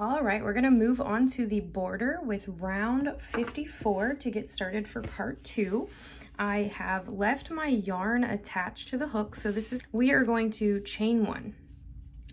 All right, we're gonna move on to the border with round 54 to get started for part 2. I have left my yarn attached to the hook, so we are going to chain 1.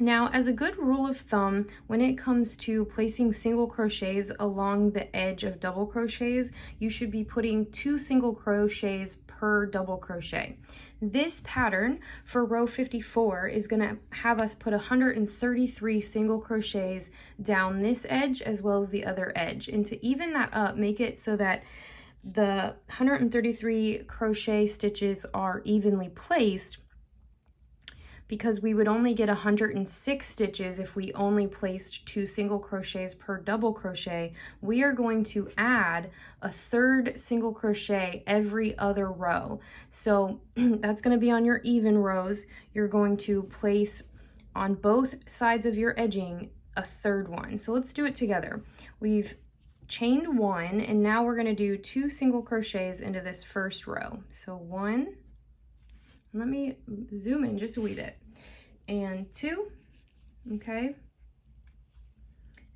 Now, as a good rule of thumb, when it comes to placing single crochets along the edge of double crochets, you should be putting 2 single crochets per double crochet. This pattern for row 54 is going to have us put 133 single crochets down this edge as well as the other edge. And to even that up, make it so that the 133 crochet stitches are evenly placed, because we would only get 106 stitches if we only placed 2 single crochets per double crochet. We are going to add a 3rd single crochet every other row. So that's going to be on your even rows. You're going to place on both sides of your edging a 3rd one. So let's do it together. We've chained 1, and now we're going to do 2 single crochets into this first row. So 1, let me zoom in just a wee bit, and 2, okay?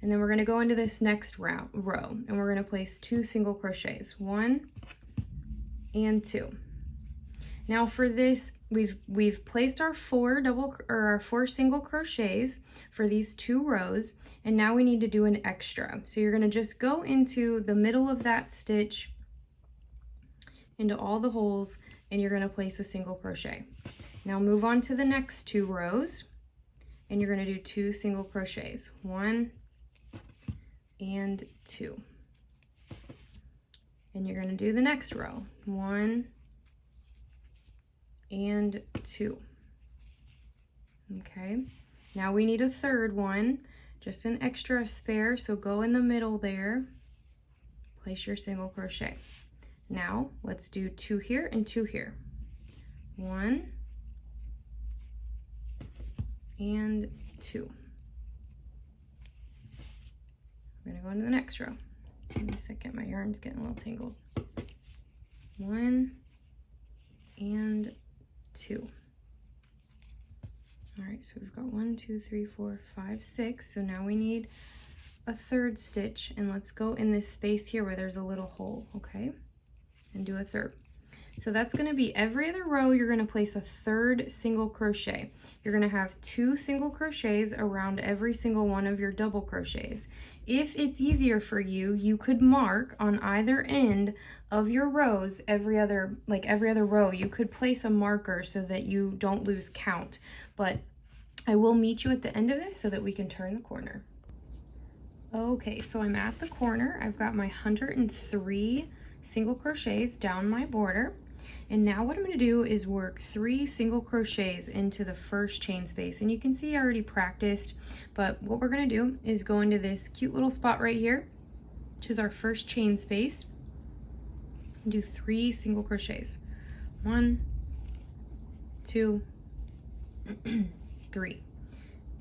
And then we're going to go into this next row, and we're going to place 2 single crochets, 1 and 2. Now for this, we've placed our 4 single crochets for these 2 rows, and now we need to do an extra. So you're going to just go into the middle of that stitch, into all the holes, and you're going to place a single crochet. Now move on to the next 2 rows, and you're going to do 2 single crochets, 1 and 2. And you're going to do the next row, 1 and 2. Okay, now we need a 3rd one, just an extra spare, so go in the middle there, place your single crochet. Now let's do 2 here and 2 here, 1 and 2. We're going to go into the next row. Give me a second, my yarn's getting a little tangled. 1 and 2. All right, so we've got 1, 2, 3, 4, 5, 6. So now we need a 3rd stitch, and let's go in this space here where there's a little hole, okay? And do a 3rd. So that's going to be every other row, you're going to place a 3rd single crochet. You're going to have 2 single crochets around every single one of your double crochets. If it's easier for you, you could mark on either end of your rows, every other row, you could place a marker so that you don't lose count. But I will meet you at the end of this so that we can turn the corner. Okay, so I'm at the corner. I've got my 103 single crochets down my border, and now what I'm going to do is work 3 single crochets into the first chain space. And you can see I already practiced, but what we're going to do is go into this cute little spot right here, which is our first chain space, and do 3 single crochets, 1, 2, 3.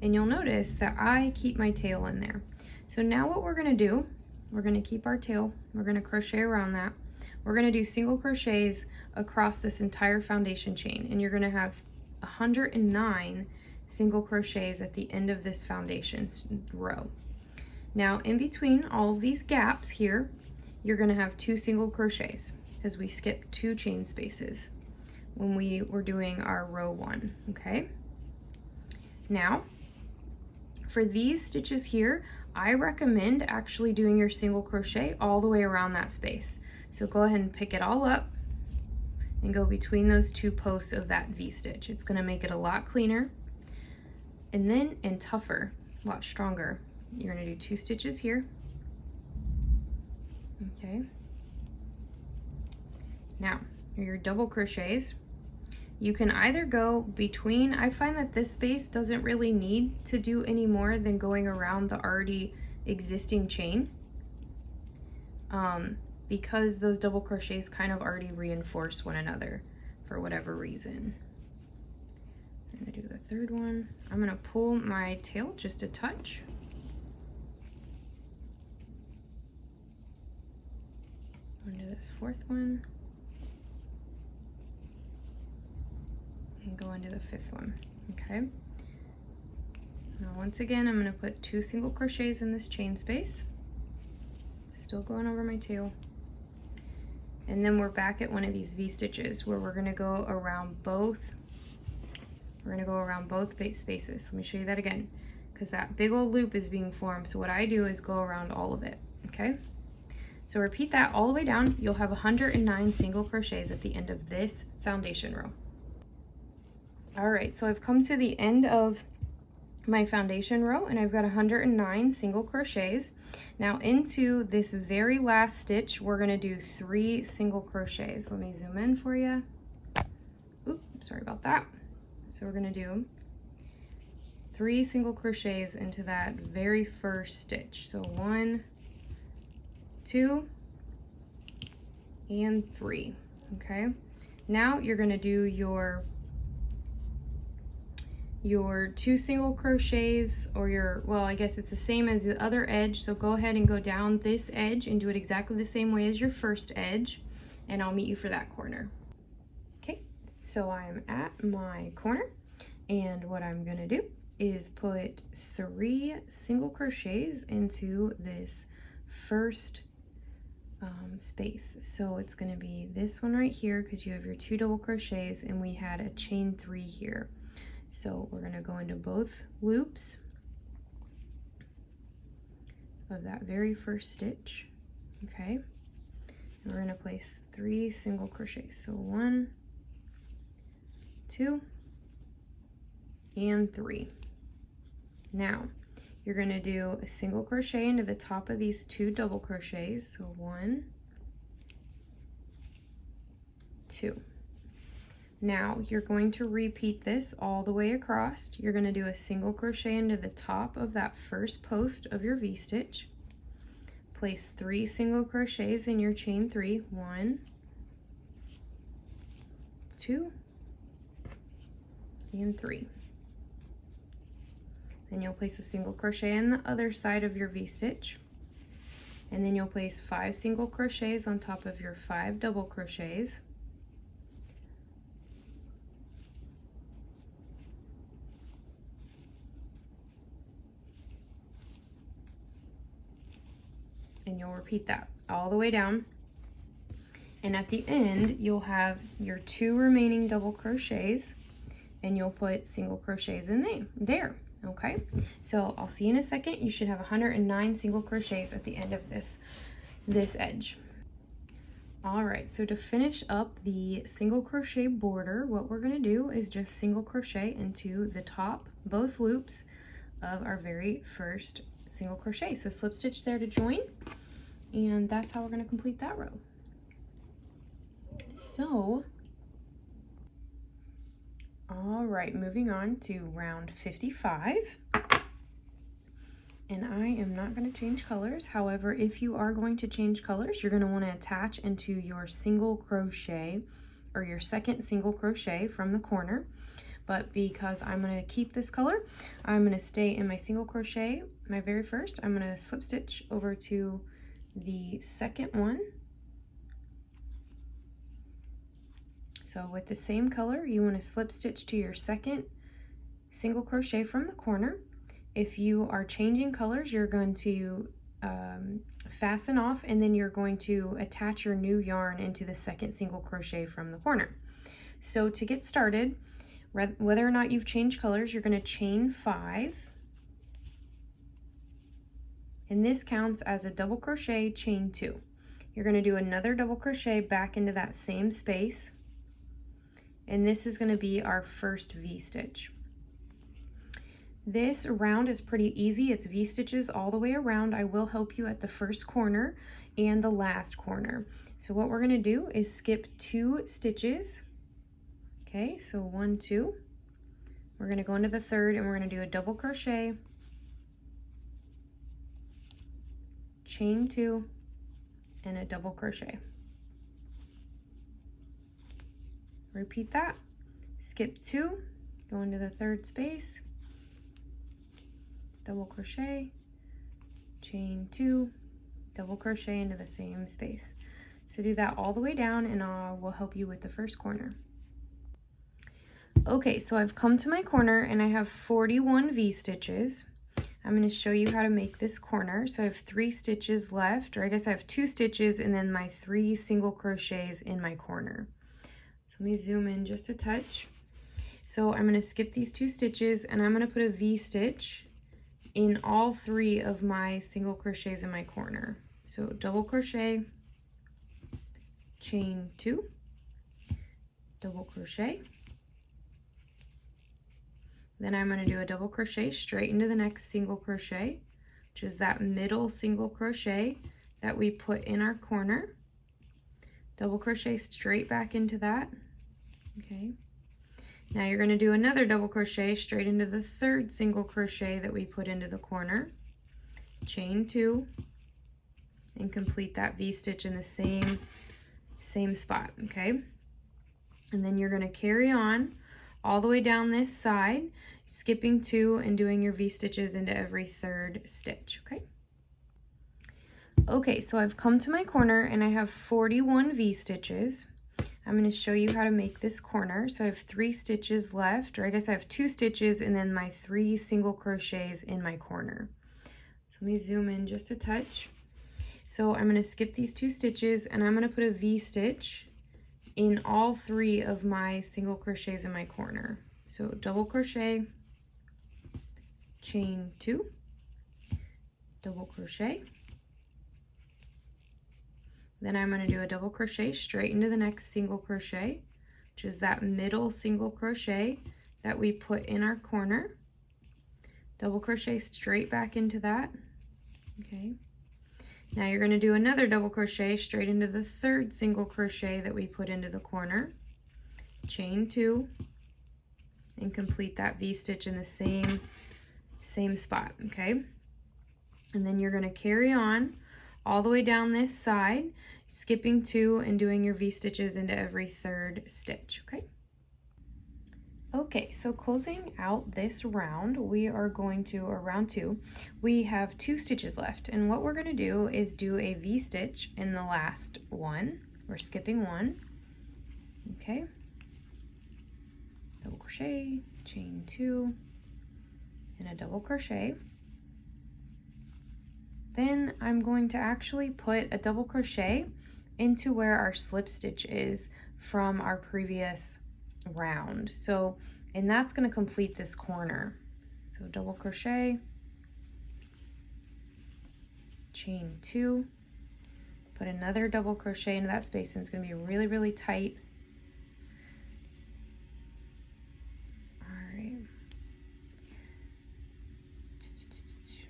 And you'll notice that I keep my tail in there. So now what we're going to do, we're going to keep our tail, we're going to crochet around that. We're going to do single crochets across this entire foundation chain, and you're going to have 109 single crochets at the end of this foundation row. Now in between all of these gaps here, you're going to have 2 single crochets, because we skipped 2 chain spaces when we were doing our row 1, okay? Now for these stitches here, I recommend actually doing your single crochet all the way around that space. So go ahead and pick it all up and go between those 2 posts of that V-stitch. It's going to make it a lot cleaner and tougher, a lot stronger. You're going to do 2 stitches here. Okay. Now, your double crochets, you can either go between, I find that this space doesn't really need to do any more than going around the already existing chain, because those double crochets kind of already reinforce one another for whatever reason. I'm going to do the 3rd one. I'm going to pull my tail just a touch. Into this 4th one. And go into the 5th one, okay? Now once again, I'm going to put 2 single crochets in this chain space, still going over my tail, and then we're back at one of these V-stitches where we're going to go around both. We're going to go around both spaces. Let me show you that again, because that big old loop is being formed. So what I do is go around all of it. Okay, so repeat that all the way down. You'll have 109 single crochets at the end of this foundation row. All right, so I've come to the end of my foundation row and I've got 109 single crochets. Now into this very last stitch, we're going to do 3 single crochets. Let me zoom in for you. Oops, sorry about that. So we're going to do 3 single crochets into that very first stitch. So 1, 2, and 3. Okay, now you're going to do your 2 single crochets, or your, well, I guess it's the same as the other edge, so go ahead and go down this edge and do it exactly the same way as your first edge, and I'll meet you for that corner. Okay, so I'm at my corner, and what I'm gonna do is put 3 single crochets into this first space. So it's going to be this one right here, because you have your 2 double crochets and we had a chain 3 here. So we're going to go into both loops of that very first stitch. Okay, and we're going to place 3 single crochets. So 1, 2, and 3. Now you're going to do a single crochet into the top of these 2 double crochets. So 1, 2. Now you're going to repeat this all the way across. You're going to do a single crochet into the top of that first post of your V-stitch. Place 3 single crochets in your chain 3. 1, 2, and 3. Then you'll place a single crochet in the other side of your V-stitch, and then you'll place 5 single crochets on top of your 5 double crochets. And you'll repeat that all the way down. And at the end, you'll have your 2 remaining double crochets, and you'll put single crochets in there. Okay, so I'll see you in a second. You should have 109 single crochets at the end of this edge. All right, so to finish up the single crochet border, what we're going to do is just single crochet into the top, both loops of our very first single crochet. So slip stitch there to join, and that's how we're going to complete that row. So all right, moving on to round 55. And I am not going to change colors. However, if you are going to change colors, you're going to want to attach into your single crochet, or your second single crochet from the corner. But because I'm going to keep this color, I'm going to stay in my single crochet, my very first. I'm going to slip stitch over to the second one. So with the same color, you want to slip stitch to your second single crochet from the corner. If you are changing colors, you're going to fasten off, and then you're going to attach your new yarn into the second single crochet from the corner. So to get started, whether or not you've changed colors, you're going to chain 5. And this counts as a double crochet, chain 2. You're going to do another double crochet back into that same space. And this is going to be our first V-stitch. This round is pretty easy. It's V-stitches all the way around. I will help you at the first corner and the last corner. So what we're going to do is skip 2 stitches. Okay, so 1, 2. We're going to go into the third, and we're going to do a double crochet, chain 2, and a double crochet. Repeat that. Skip 2, go into the third space, double crochet, chain 2, double crochet into the same space. So do that all the way down, and I will help you with the first corner. Okay, so I've come to my corner and I have 41 V-stitches. I'm going to show you how to make this corner. So I have 3 stitches left, or I guess I have 2 stitches and then my 3 single crochets in my corner. So let me zoom in just a touch. So I'm going to skip these 2 stitches and I'm going to put a V-stitch in all 3 of my single crochets in my corner. So double crochet, chain 2, double crochet, then I'm going to do a double crochet straight into the next single crochet, which is that middle single crochet that we put in our corner. Double crochet straight back into that. Okay. Now you're going to do another double crochet straight into the third single crochet that we put into the corner. Chain 2 and complete that V-stitch in the same spot, okay? And then you're going to carry on all the way down this side, skipping 2 and doing your V-stitches into every third stitch, okay? Okay, so I've come to my corner and I have 41 V-stitches. I'm going to show you how to make this corner. So I have 3 stitches left, or I guess I have 2 stitches and then my 3 single crochets in my corner. So let me zoom in just a touch. So I'm going to skip these 2 stitches and I'm going to put a V-stitch in all 3 of my single crochets in my corner. So double crochet, chain 2, double crochet, then I'm going to do a double crochet straight into the next single crochet, which is that middle single crochet that we put in our corner. Double crochet straight back into that. Okay. Now you're going to do another double crochet straight into the third single crochet that we put into the corner. Chain 2 and complete that V-stitch in the same spot, okay? And then you're going to carry on all the way down this side, skipping 2 and doing your V-stitches into every third stitch, okay? Okay, so closing out this round, we are going to, or round 2, we have 2 stitches left, and what we're going to do is do a V-stitch in the last one. We're skipping 1, okay? Double crochet, chain 2, and a double crochet. Then I'm going to actually put a double crochet into where our slip stitch is from our previous round. So, and that's going to complete this corner. So double crochet, chain 2, put another double crochet into that space, and it's going to be really, really tight. All right.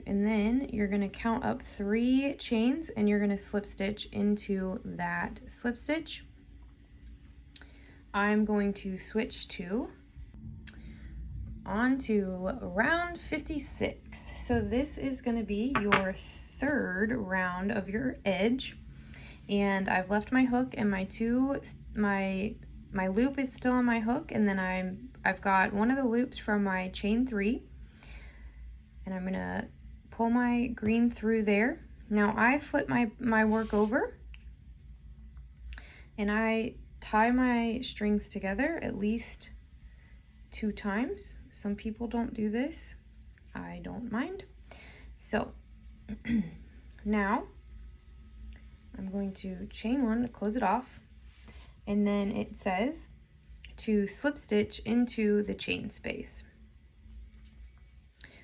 And then you're going to count up 3 chains and you're going to slip stitch into that slip stitch. I'm going to switch to onto round 56. So this is going to be your 3rd round of your edge, and I've left my hook and my loop is still on my hook, and then I've got one of the loops from my chain 3, and I'm going to pull my green through there. Now I flip my work over and I tie my strings together at least 2 times. Some people don't do this. I don't mind. So now I'm going to chain 1 to close it off, and then it says to slip stitch into the chain space.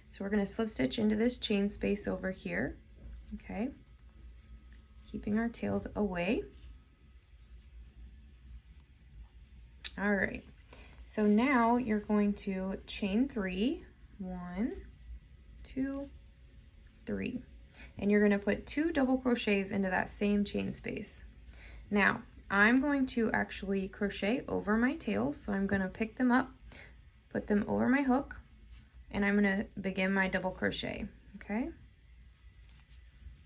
So we're going to slip stitch into this chain space over here, okay, keeping our tails away. All right, so now you're going to chain 3, 1, 2, 3, and you're going to put 2 double crochets into that same chain space. Now I'm going to actually crochet over my tails, so I'm going to pick them up, put them over my hook, and I'm going to begin my double crochet, okay?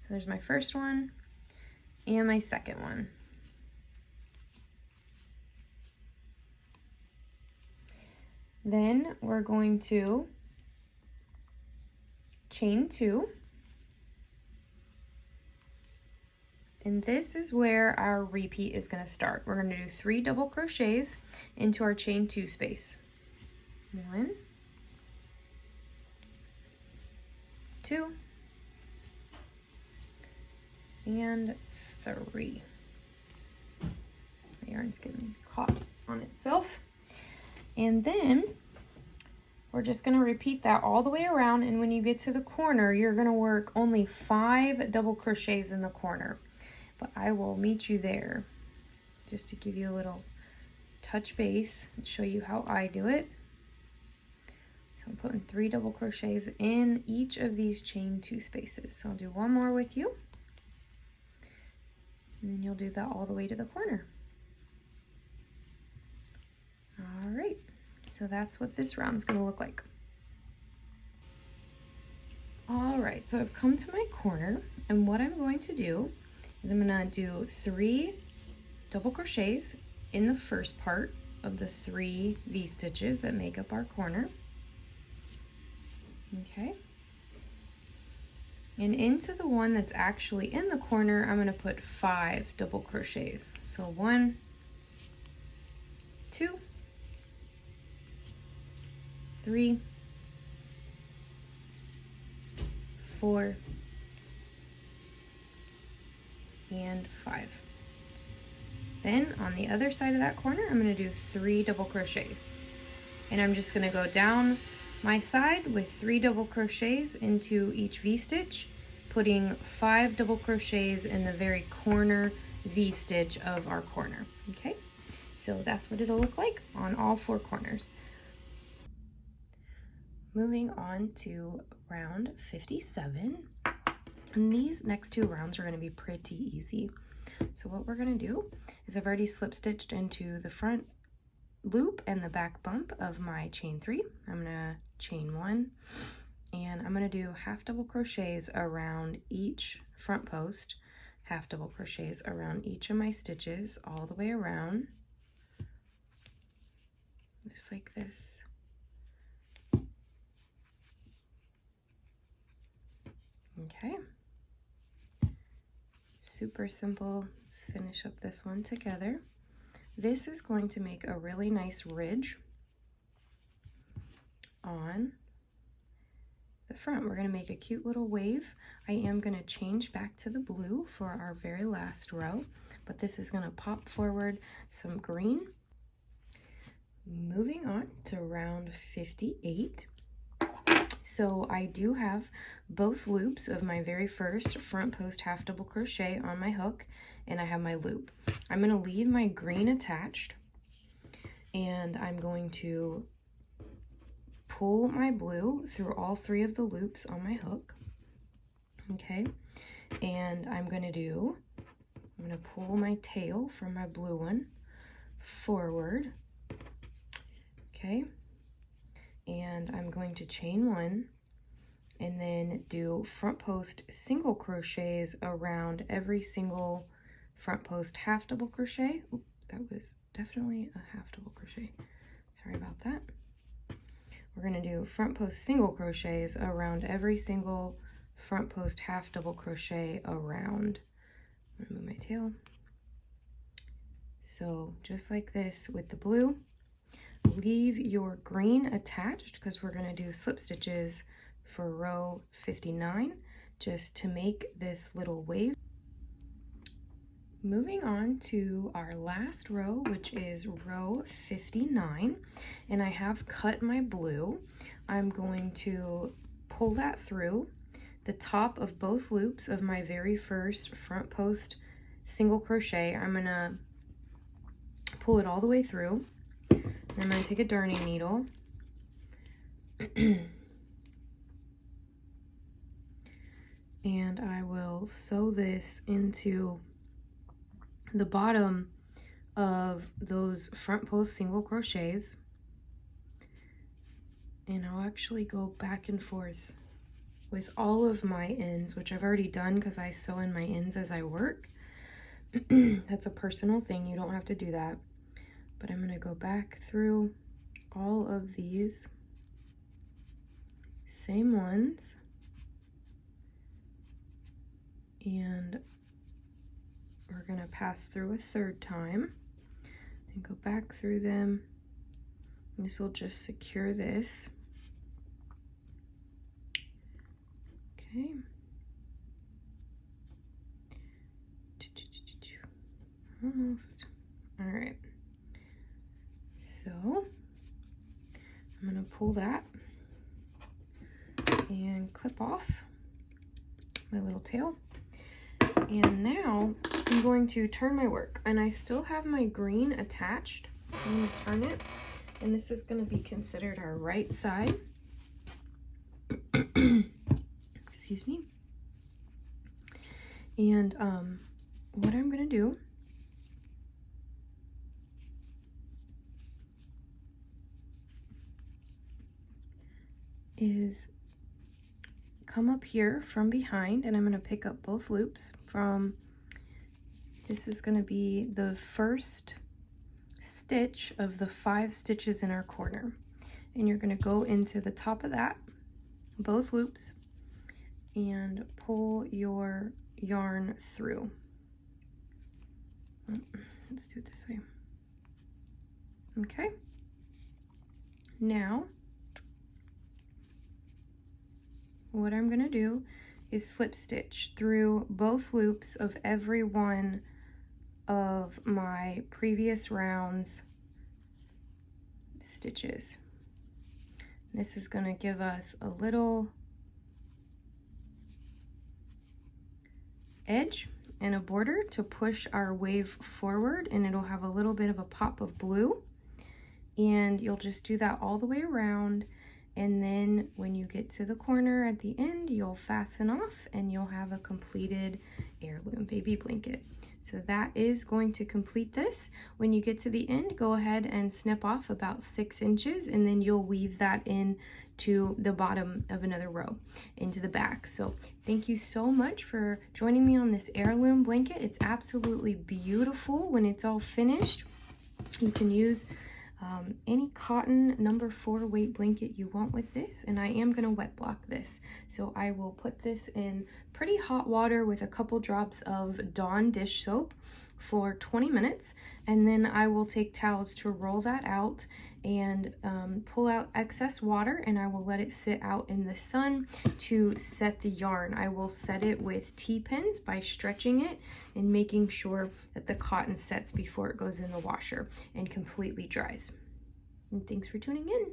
So there's my first one and my second one. Then we're going to chain 2, and this is where our repeat is going to start. We're going to do 3 double crochets into our chain 2 space. 1, 2, and 3. My yarn's getting caught on itself. And then we're just going to repeat that all the way around, and when you get to the corner, you're going to work only 5 double crochets in the corner. But I will meet you there just to give you a little touch base and show you how I do it. So I'm putting 3 double crochets in each of these chain 2 spaces. So I'll do one more with you, and then you'll do that all the way to the corner. All right, so that's what this round's going to look like. All right, so I've come to my corner, and what I'm going to do is I'm going to do 3 double crochets in the first part of the 3 V-stitches that make up our corner. Okay. And into the one that's actually in the corner, I'm going to put 5 double crochets. So 1, 2, 3, 4, and 5. Then on the other side of that corner, I'm going to do 3 double crochets. And I'm just going to go down my side with 3 double crochets into each V-stitch, putting 5 double crochets in the very corner V-stitch of our corner. Okay, so that's what it'll look like on all 4 corners. Moving on to round 57. And these next 2 rounds are going to be pretty easy. So what we're going to do is I've already slip stitched into the front loop and the back bump of my chain 3. I'm going to chain 1, and I'm going to do half double crochets around each front post, half double crochets around each of my stitches all the way around, just like this. Okay, super simple. Let's finish up this one together. This is going to make a really nice ridge on the front. We're going to make a cute little wave. I am going to change back to the blue for our very last row, but this is going to pop forward some green. Moving on to round 58. So I do have both loops of my very first front post half double crochet on my hook, and I have my loop. I'm going to leave my green attached, and I'm going to pull my blue through all 3 of the loops on my hook. Okay, and I'm going to pull my tail from my blue one forward. Okay, and I'm going to chain 1 and then do front post single crochets around every single front post half double crochet. Oop, that was definitely a half double crochet. Sorry about that. We're going to do front post single crochets around every single front post half double crochet around. I'm going to move my tail. So just like this with the blue. Leave your green attached because we're going to do slip stitches for row 59 just to make this little wave. Moving on to our last row, which is row 59, and I have cut my blue. I'm going to pull that through the top of both loops of my very first front post single crochet. I'm going to pull it all the way through. I'm going to take a darning needle and I will sew this into the bottom of those front post single crochets, and I'll actually go back and forth with all of my ends, which I've already done because I sew in my ends as I work. That's a personal thing, you don't have to do that. But I'm going to go back through all of these same ones, and we're going to pass through a third time and go back through them This will just secure this. Okay. Almost. All right. So I'm going to pull that and clip off my little tail. And now I'm going to turn my work, and I still have my green attached. I'm going to turn it, and this is going to be considered our right side. Excuse me. And what I'm going to do is come up here from behind, and I'm going to pick up both loops from, this is going to be the first stitch of the 5 stitches in our corner, and you're going to go into the top of that, both loops, and pull your yarn through. Let's do it this way. Okay. Now what I'm going to do is slip stitch through both loops of every one of my previous round's stitches. This is going to give us a little edge and a border to push our wave forward, and it'll have a little bit of a pop of blue, and you'll just do that all the way around. And then when you get to the corner at the end, you'll fasten off and you'll have a completed heirloom baby blanket. So that is going to complete this. When you get to the end, go ahead and snip off about 6 inches, and then you'll weave that in to the bottom of another row into the back. So thank you so much for joining me on this heirloom blanket. It's absolutely beautiful when it's all finished. You can use any cotton number 4 weight blanket you want with this, and I am going to wet block this. So I will put this in pretty hot water with a couple drops of Dawn dish soap for 20 minutes, and then I will take towels to roll that out and pull out excess water, and I will let it sit out in the sun to set the yarn. I will set it with T-pins by stretching it and making sure that the cotton sets before it goes in the washer and completely dries. And thanks for tuning in.